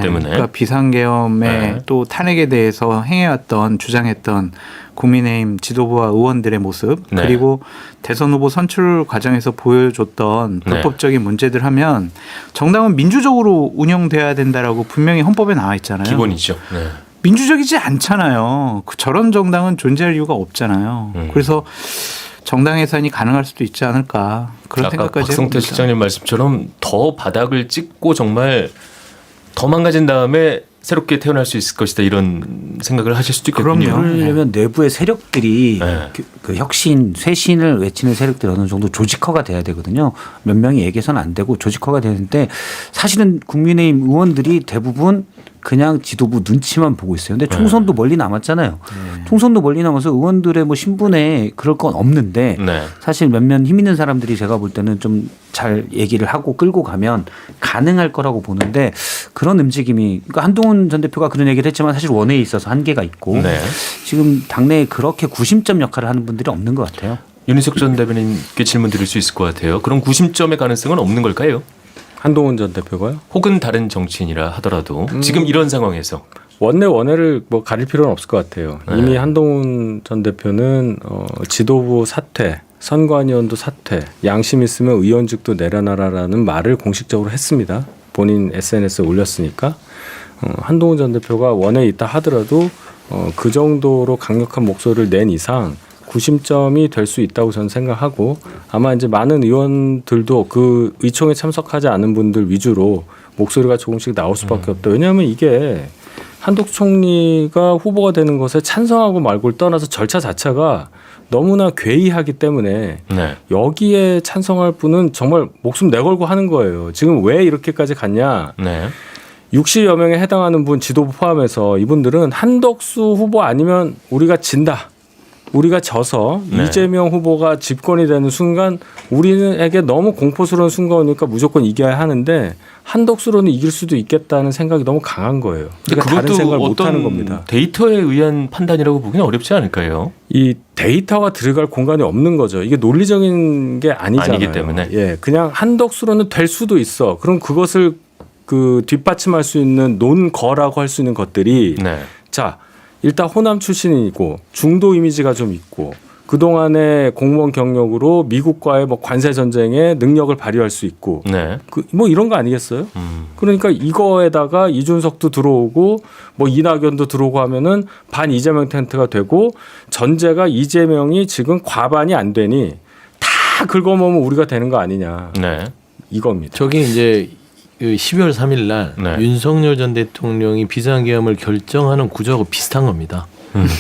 때문에. 그러니까 비상계엄의 네. 또 탄핵에 대해서 행해왔던 주장했던 국민의힘 지도부와 의원들의 모습 네. 그리고 대선 후보 선출 과정에서 보여줬던 네. 불법적인 문제들 하면 정당은 민주적으로 운영돼야 된다라고 분명히 헌법에 나와 있잖아요. 기본이죠. 네. 민주적이지 않잖아요. 저런 정당은 존재할 이유가 없잖아요. 그래서 정당 해산이 가능할 수도 있지 않을까 그런 아까 생각까지 박성태 해봅니다. 실장님 말씀처럼 더 바닥을 찍고 정말 더 망가진 다음에 새롭게 태어날 수 있을 것이다 이런 생각을 하실 수도 있겠군요. 그러려면 내부의 세력들이 네. 그 혁신, 쇄신을 외치는 세력들이 어느 정도 조직화가 돼야 되거든요. 몇 명이 얘기해서는 안 되고 조직화가 되는데 사실은 국민의힘 의원들이 대부분 그냥 지도부 눈치만 보고 있어요. 근데 총선도 멀리 남았잖아요. 총선도 멀리 남아서 의원들의 뭐 신분에 그럴 건 없는데 네. 사실 몇몇 힘 있는 사람들이 제가 볼 때는 좀 잘 얘기를 하고 끌고 가면 가능할 거라고 보는데 그런 움직임이 그러니까 한동훈 전 대표가 그런 얘기를 했지만 사실 원회에 있어서 한계가 있고 네. 지금 당내에 그렇게 구심점 역할을 하는 분들이 없는 것 같아요. 윤희석 전 대변인께 질문 드릴 수 있을 것 같아요. 그럼 구심점의 가능성은 없는 걸까요? 한동훈 전 대표가요? 혹은 다른 정치인이라 하더라도 지금 이런 상황에서 원내를 뭐 가릴 필요는 없을 것 같아요. 네. 이미 한동훈 전 대표는 지도부 사퇴, 선관위원도 사퇴, 양심 있으면 의원직도 내려놔라라는 말을 공식적으로 했습니다. 본인 SNS에 올렸으니까 한동훈 전 대표가 원내에 있다 하더라도 그 정도로 강력한 목소리를 낸 이상 구심점이 될 수 있다고 저는 생각하고 아마 이제 많은 의원들도 그 의총에 참석하지 않은 분들 위주로 목소리가 조금씩 나올 수밖에 없다. 왜냐하면 이게 한덕수 총리가 후보가 되는 것에 찬성하고 말고를 떠나서 절차 자체가 너무나 괴이하기 때문에 네. 여기에 찬성할 분은 정말 목숨 내걸고 하는 거예요. 지금 왜 이렇게까지 갔냐. 네. 60여 명에 해당하는 분 지도부 포함해서 이분들은 한덕수 후보 아니면 우리가 진다. 우리가 져서 네. 이재명 후보가 집권이 되는 순간 우리에게 너무 공포스러운 순간이니까 무조건 이겨야 하는데 한덕수로는 이길 수도 있겠다는 생각이 너무 강한 거예요. 그러니까 다른 생각을 못 하는 겁니다. 데이터에 의한 판단이라고 보기는 어렵지 않을까요? 이 데이터가 들어갈 공간이 없는 거죠. 이게 논리적인 게 아니잖아요. 아니기 때문에. 예, 그냥 한덕수로는 될 수도 있어. 그럼 그것을 그 뒷받침할 수 있는 논거라고 할 수 있는 것들이 네. 자 일단 호남 출신이고 중도 이미지가 좀 있고 그동안의 공무원 경력으로 미국과의 뭐 관세 전쟁에 능력을 발휘할 수 있고 네. 뭐 이런 거 아니겠어요? 그러니까 이거에다가 이준석도 들어오고 뭐 이낙연도 들어오고 하면은 반 이재명 텐트가 되고 전제가 이재명이 지금 과반이 안 되니 다 긁어모으면 우리가 되는 거 아니냐. 네. 이겁니다. 저게 이제 12월 3일 날 네. 윤석열 전 대통령이 비상계엄을 결정하는 구조하고 비슷한 겁니다.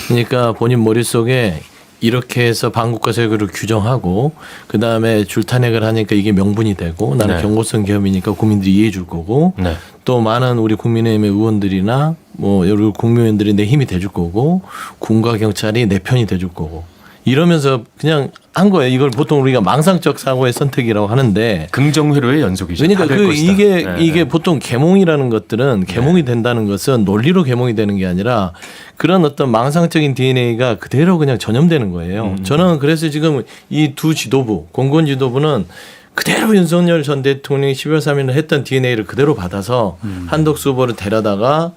그러니까 본인 머릿속에 이렇게 해서 반국가 세력을 규정하고 그다음에 줄탄핵을 하니까 이게 명분이 되고 나는 네. 경고성 계엄이니까 국민들이 이해해 줄 거고 네. 또 많은 우리 국민의힘의 의원들이나 뭐 여러 국민의원들이 내 힘이 돼 줄 거고 군과 경찰이 내 편이 돼 줄 거고 이러면서 그냥 한 거예요. 이걸 보통 우리가 망상적 사고의 선택이라고 하는데 긍정회로의 연속이죠. 그러니까 다될 것이다. 이게 보통 계몽이라는 것들은 계몽이 된다는 것은 논리로 계몽이 되는 게 아니라 그런 어떤 망상적인 DNA가 그대로 그냥 전염되는 거예요. 저는 그래서 지금 이 두 지도부, 공군 지도부는 그대로 윤석열 전 대통령이 12월 3일에 했던 DNA를 그대로 받아서 한덕수 후보를 데려다가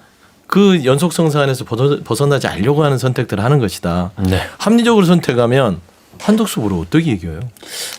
그 연속성 사안에서 벗어나지 않으려고 하는 선택들을 하는 것이다. 네. 합리적으로 선택하면 한덕수 후보를 어떻게 이겨요?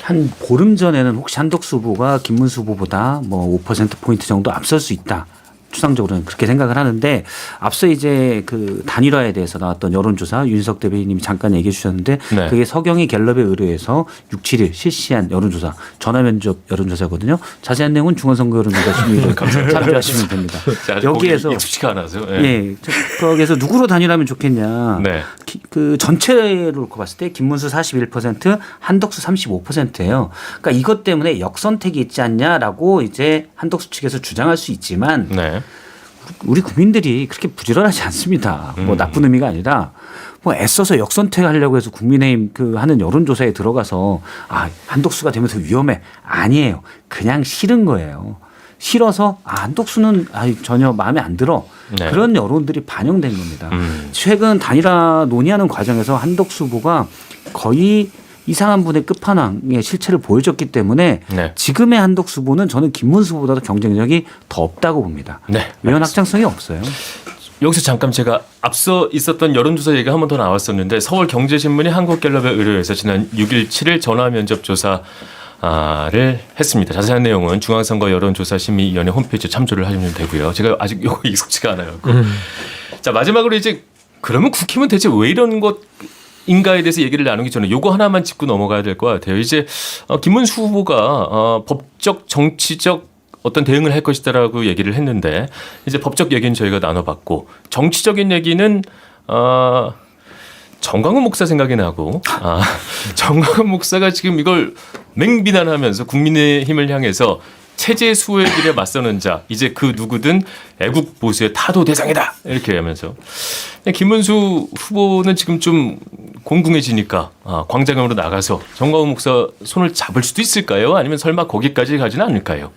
한 보름 전에는 혹시 한덕수 후보가 김문수 후보보다 뭐 5%포인트 정도 앞설 수 있다. 추상적으로는 그렇게 생각을 하는데 앞서 이제 그 단일화에 대해서 나왔던 여론조사 윤석 대변인님이 잠깐 얘기해 주셨는데 네. 그게 서경희 갤럽에 의뢰해서 6, 7일 실시한 여론조사 전화면접 여론조사거든요. 자세한 내용은 중앙선거 여론조사 심의를 참조하시면 됩니다. 여기에서 익숙치가 않아서. 예, 거기에서 누구로 단일하면 좋겠냐. 네. 그 전체로 놓고 봤을 때 김문수 41%, 한덕수 35%예요. 그러니까 이것 때문에 역선택이 있지 않냐라고 이제 한덕수 측에서 주장할 수 있지만 네. 우리 국민들이 그렇게 부지런하지 않습니다. 뭐 나쁜 의미가 아니라 뭐 애써서 역선택하려고 해서 국민의힘 그 하는 여론조사에 들어가서 아 한덕수가 되면 더 위험해 아니에요. 그냥 싫은 거예요. 싫어서 한덕수는 전혀 마음에 안 들어. 네. 그런 여론들이 반영된 겁니다. 최근 단일화 논의하는 과정에서 한덕수 후보가 거의 이상한 분의 끝판왕의 실체를 보여줬기 때문에 네. 지금의 한덕수 후보는 저는 김문수 후보보다 경쟁력이 더 없다고 봅니다. 네. 외연 확장성이 없어요. 여기서 잠깐 제가 앞서 있었던 여론조사 얘기가 한 번 더 나왔었는데 서울경제신문이 한국갤럽에 의뢰해서 지난 6일 7일 전화면접 조사를 했습니다. 자세한 내용은 중앙선거 여론조사심의위원회 홈페이지에 참조를 하시면 되고요. 제가 아직 이거 익숙지가 않아요. 자 마지막으로 이제 그러면 국힘은 대체 왜 이런 것인가에 대해서 얘기를 나누기 전에 요거 하나만 짚고 넘어가야 될 것 같아요. 이제 김문수 후보가 법적 정치적 어떤 대응을 할 것이다라고 얘기를 했는데 이제 법적 얘기는 저희가 나눠봤고 정치적인 얘기는 정광훈 목사 생각이 나고 정광훈 목사가 지금 이걸 맹비난하면서 국민의힘을 향해서 체제 수호의 길에 맞서는 자 이제 그 누구든 애국 보수의 타도 대상이다 이렇게 하면서 김문수 후보는 지금 좀 공궁해지니까 광장으로 나가서 정광훈 목사 손을 잡을 수도 있을까요? 아니면 설마 거기까지 가지는 않을까요?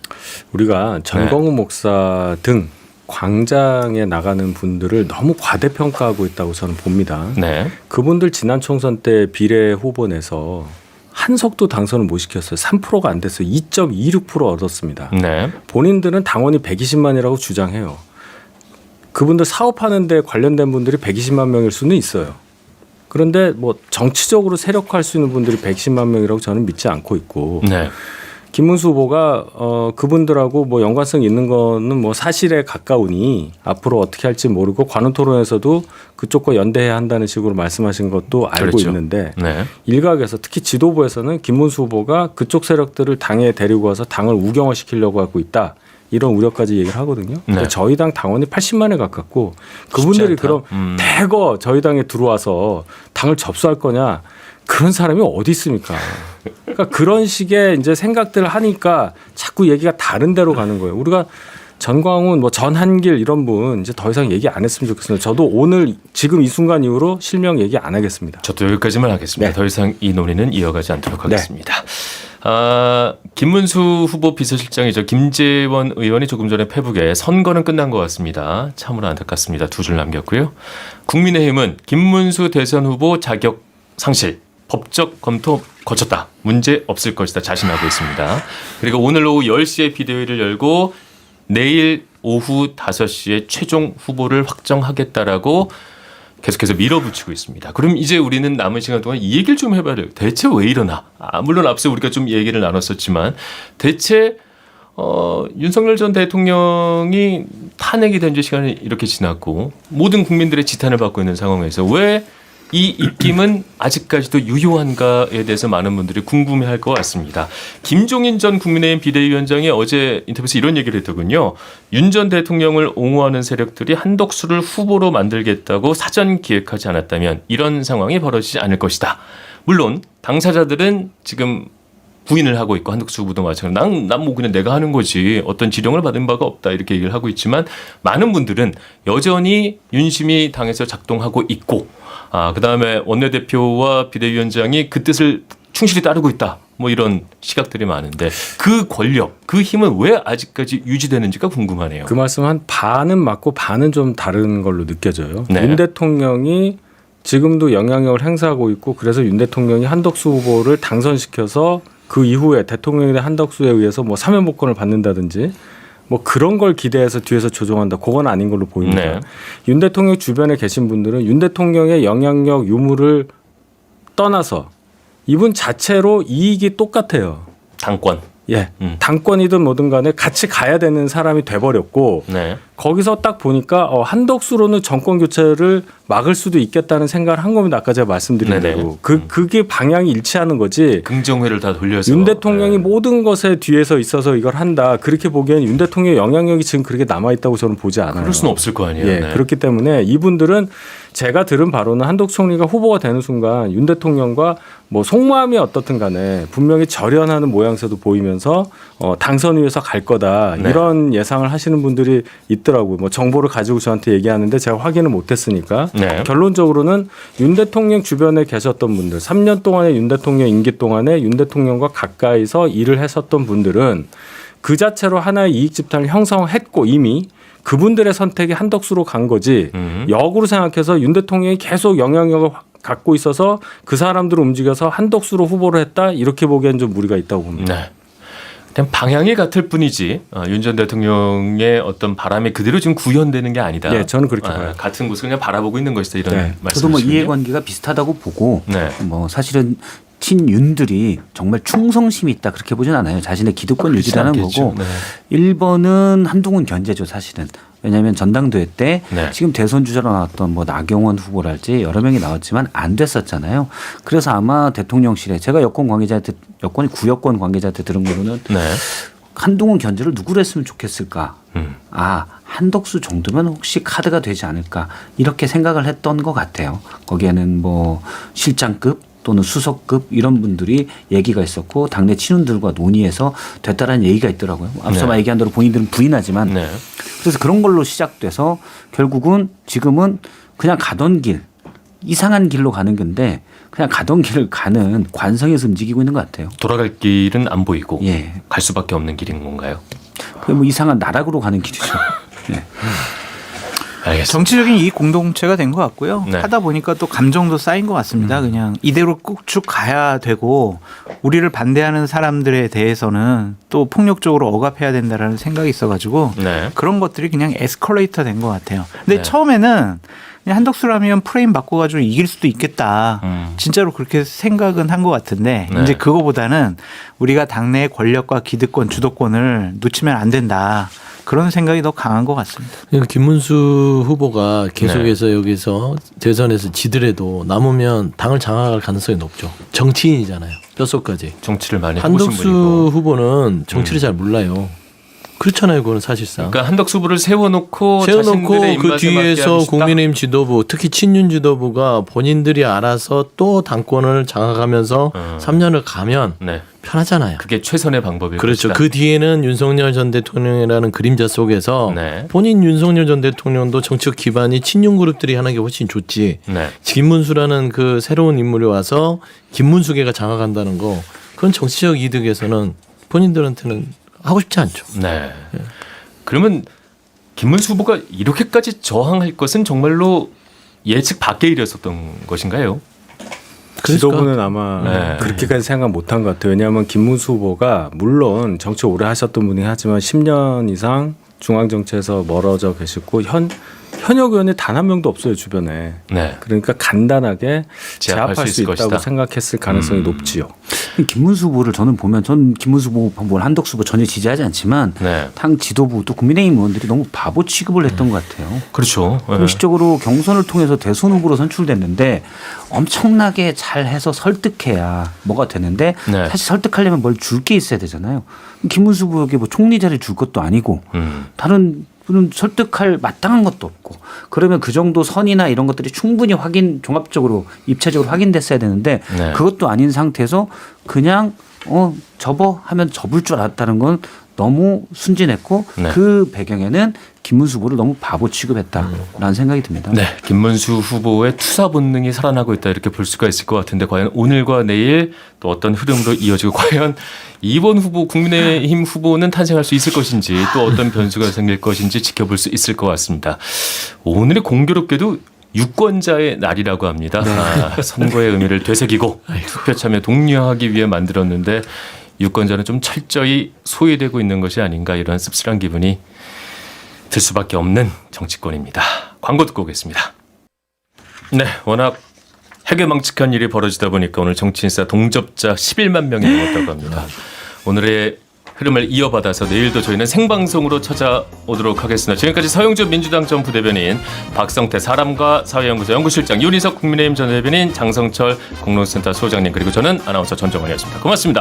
우리가 정광훈 목사 등 광장에 나가는 분들을 너무 과대평가하고 있다고 저는 봅니다. 네. 그분들 지난 총선 때 비례 후보 내서 한석도 당선을 못 시켰어요. 3%가 안 됐어요. 2.26% 얻었습니다. 네. 본인들은 당원이 120만이라고 주장해요. 그분들 사업하는 데 관련된 분들이 120만 명일 수는 있어요. 그런데 뭐 정치적으로 세력화할 수 있는 분들이 110만 명이라고 저는 믿지 않고 있고 네. 김문수 후보가 그분들하고 뭐 연관성이 있는 거는 뭐 사실에 가까우니 앞으로 어떻게 할지 모르고 관훈 토론에서도 그쪽과 연대해야 한다는 식으로 말씀하신 것도 알고 그렇죠. 있는데 네. 일각에서 특히 지도부에서는 김문수 후보가 그쪽 세력들을 당에 데리고 와서 당을 우경화시키려고 하고 있다. 이런 우려까지 얘기를 하거든요. 그러니까 네. 저희 당 당원이 80만에 가깝고 그분들이 쉽지 않다. 그럼 대거 저희 당에 들어와서 당을 접수할 거냐? 그런 사람이 어디 있습니까? 그러니까 그런 식의 이제 생각들을 하니까 자꾸 얘기가 다른 데로 가는 거예요. 우리가 전광훈, 뭐 전한길 이런 분 이제 더 이상 얘기 안 했으면 좋겠습니다. 저도 오늘 지금 이 순간 이후로 실명 얘기 안 하겠습니다. 저도 여기까지만 하겠습니다. 네. 더 이상 이 논의는 이어가지 않도록 하겠습니다. 김문수 후보 비서실장이죠. 김재원 의원이 조금 전에 페북에 선거는 끝난 것 같습니다. 참으로 안타깝습니다. 두 줄 남겼고요. 국민의힘은 김문수 대선 후보 자격 상실 법적 검토 거쳤다. 문제 없을 것이다. 자신하고 있습니다. 그리고 오늘 오후 10시에 비대위를 열고 내일 오후 5시에 최종 후보를 확정하겠다라고 계속해서 밀어붙이고 있습니다. 그럼 이제 우리는 남은 시간 동안 이 얘기를 좀 해봐야 돼요. 대체 왜 이러나? 물론 앞서 우리가 좀 얘기를 나눴었지만 대체 윤석열 전 대통령이 탄핵이 된 지 시간이 이렇게 지났고 모든 국민들의 지탄을 받고 있는 상황에서 왜 이 입김은 아직까지도 유효한가에 대해서 많은 분들이 궁금해할 것 같습니다. 김종인 전 국민의힘 비대위원장이 어제 인터뷰에서 이런 얘기를 했더군요. 윤 전 대통령을 옹호하는 세력들이 한덕수를 후보로 만들겠다고 사전 기획하지 않았다면 이런 상황이 벌어지지 않을 것이다. 물론 당사자들은 지금 부인을 하고 있고 한덕수 후보도 마찬가지로 난 뭐 그냥 내가 하는 거지 어떤 지령을 받은 바가 없다 이렇게 얘기를 하고 있지만 많은 분들은 여전히 윤심이 당에서 작동하고 있고 그다음에 원내대표와 비대위원장이 그 뜻을 충실히 따르고 있다. 뭐 이런 시각들이 많은데 그 권력, 그 힘은 왜 아직까지 유지되는지가 궁금하네요. 그 말씀 한 반은 맞고 반은 좀 다른 걸로 느껴져요. 네. 윤 대통령이 지금도 영향력을 행사하고 있고 그래서 윤 대통령이 한덕수 후보를 당선시켜서 그 이후에 대통령에 대한 한덕수에 의해서 뭐 사면복권을 받는다든지 뭐 그런 걸 기대해서 뒤에서 조종한다. 그건 아닌 걸로 보입니다. 네. 윤 대통령 주변에 계신 분들은 윤 대통령의 영향력 유무를 떠나서 이분 자체로 이익이 똑같아요. 당권. 예. 당권이든 뭐든 간에 같이 가야 되는 사람이 돼버렸고 네. 거기서 딱 보니까 한덕수로는 정권 교체를 막을 수도 있겠다는 생각을 한 겁니다. 아까 제가 말씀드린 네네. 대로. 그게 방향이 일치하는 거지. 긍정회를 다 돌려서 윤 대통령이 모든 것에 뒤에서 있어서 이걸 한다. 그렇게 보기엔 윤 대통령의 영향력이 지금 그렇게 남아있다고 저는 보지 않아요. 그럴 수는 없을 거 아니에요. 예, 네. 그렇기 때문에 이분들은 제가 들은 바로는 한덕수 총리가 후보가 되는 순간 윤 대통령과 뭐 속마음이 어떻든 간에 분명히 절연하는 모양새도 보이면서 당선 위에서 갈 거다. 네. 이런 예상을 하시는 분들이 있더라고요. 뭐 정보를 가지고 저한테 얘기하는데 제가 확인을 못했으니까 네. 결론적으로는 윤 대통령 주변에 계셨던 분들 3년 동안의 윤 대통령 임기 동안에 윤 대통령과 가까이서 일을 했었던 분들은 그 자체로 하나의 이익 집단을 형성했고 이미 그분들의 선택이 한덕수로 간 거지 역으로 생각해서 윤 대통령이 계속 영향력을 갖고 있어서 그 사람들을 움직여서 한덕수로 후보를 했다 이렇게 보기엔 좀 무리가 있다고 봅니다. 네. 그냥 방향이 같을 뿐이지 윤 전 대통령의 어떤 바람이 그대로 지금 구현되는 게 아니다. 네, 저는 그렇게 봐요. 같은 곳을 그냥 바라보고 있는 것이다 이런 네. 말씀이시군요. 저도 뭐 이해관계가 비슷하다고 보고 네. 뭐 사실은 친윤들이 정말 충성심이 있다 그렇게 보진 않아요. 자신의 기득권 그렇진 유지라는 않겠죠. 거고 네. 1번은 한동훈 견제죠 사실은. 왜냐하면 전당대회 때 네. 지금 대선 주자로 나왔던 뭐 나경원 후보랄지 여러 명이 나왔지만 안 됐었잖아요. 그래서 아마 대통령실에 제가 여권 관계자한테 구여권 관계자한테 들은 거로는 네. 한동훈 견제를 누구로 했으면 좋겠을까. 한덕수 정도면 혹시 카드가 되지 않을까 이렇게 생각을 했던 것 같아요. 거기에는 뭐 실장급 또는 수석급 이런 분들이 얘기가 있었고 당내 친윤들과 논의해서 됐다라는 얘기가 있더라고요. 앞서 네. 얘기한 대로 본인들은 부인하지만 네. 그래서 그런 걸로 시작돼서 결국은 지금은 그냥 가던 길 이상한 길로 가는 건데 그냥 가던 길을 가는 관성에서 움직이고 있는 것 같아요. 돌아갈 길은 안 보이고 예. 갈 수밖에 없는 길인 건가요? 그게 뭐 이상한 나락으로 가는 길이죠. 네. 알겠습니다. 정치적인 이익 공동체가 된 것 같고요. 네. 하다 보니까 또 감정도 쌓인 것 같습니다. 그냥 이대로 꾹쭉 가야 되고 우리를 반대하는 사람들에 대해서는 또 폭력적으로 억압해야 된다라는 생각이 있어가지고 네. 그런 것들이 그냥 에스컬레이터 된 것 같아요. 근데 네. 처음에는 그냥 한덕수라면 프레임 바꿔가지고 이길 수도 있겠다. 진짜로 그렇게 생각은 한 것 같은데 네. 이제 그거보다는 우리가 당내의 권력과 기득권, 주도권을 놓치면 안 된다. 그런 생각이 더 강한 것 같습니다. 그러니까 김문수 후보가 계속해서 여기서 대선에서 지더라도 남으면 당을 장악할 가능성이 높죠. 정치인이잖아요. 뼛속까지. 정치를 많이 해보신 한덕수 분이고. 후보는 정치를 잘 몰라요. 그렇잖아요. 그건 사실상. 그러니까 한덕수 후보를 세워놓고 자신들의 그 입맛에 맞게 뒤에서 하고 싶다? 국민의힘 지도부, 특히 친윤 지도부가 본인들이 알아서 또 당권을 장악하면서 3년을 가면 네. 편하잖아요. 그게 최선의 방법일 그렇죠. 것이다. 그 뒤에는 윤석열 전 대통령이라는 그림자 속에서 네. 본인 윤석열 전 대통령도 정치적 기반이 친윤 그룹들이 하는 게 훨씬 좋지. 네. 김문수라는 그 새로운 인물이 와서 김문수계가 장악한다는 거, 그건 정치적 이득에서는 본인들한테는 하고 싶지 않죠. 네. 그러면 김문수 후보가 이렇게까지 저항할 것은 정말로 예측 밖의 일이었었던 것인가요? 지도부는 아마 네. 그렇게까지 생각 못한 것 같아요. 왜냐하면 김문수 후보가 물론 정치 오래 하셨던 분이긴 하지만 10년 이상 중앙정치에서 멀어져 계시고 현역 의원이 단 한 명도 없어요, 주변에. 네. 그러니까 간단하게 제압할 제압할 수 수 있을 있다고 것이다. 생각했을 가능성이 높지요. 김문수 후보를 저는 보면 전 김문수 후보, 한덕수 후보 전혀 지지하지 않지만 네. 당 지도부 또 국민의힘 의원들이 너무 바보 취급을 했던 것 같아요. 그렇죠. 네. 공식적으로 경선을 통해서 대선 후보로 선출됐는데 엄청나게 잘해서 설득해야 뭐가 되는데 네. 사실 설득하려면 뭘 줄 게 있어야 되잖아요. 김문수 후보에게 뭐 총리 자리 줄 것도 아니고 다른 분은 설득할 마땅한 것도 없고 그러면 그 정도 선이나 이런 것들이 충분히 종합적으로 입체적으로 확인됐어야 되는데 네. 그것도 아닌 상태에서 그냥 접어 하면 접을 줄 알았다는 건 너무 순진했고 네. 그 배경에는 김문수 후보를 너무 바보 취급했다라는 생각이 듭니다. 네, 김문수 후보의 투사 본능이 살아나고 있다 이렇게 볼 수가 있을 것 같은데 과연 오늘과 내일 또 어떤 흐름으로 이어지고 과연 이번 후보 국민의힘 후보는 탄생할 수 있을 것인지 또 어떤 변수가 생길 것인지 지켜볼 수 있을 것 같습니다. 오늘이 공교롭게도 유권자의 날이라고 합니다. 선거의 의미를 되새기고 투표 참여 독려하기 위해 만들었는데 유권자는 좀 철저히 소외되고 있는 것이 아닌가 이런 씁쓸한 기분이 들 수밖에 없는 정치권입니다. 광고 듣고 오겠습니다. 네, 워낙 해괴망측한 일이 벌어지다 보니까 오늘 정치인사 동접자 11만 명이 넘었다고 합니다. 오늘의 흐름을 이어받아서 내일도 저희는 생방송으로 찾아오도록 하겠습니다. 지금까지 서영주 민주당 전 부대변인, 박성태 사람과 사회연구소 연구실장, 윤희석 국민의힘 전 대변인, 장성철 공론센터 소장님 그리고 저는 아나운서 전정환이었습니다. 고맙습니다.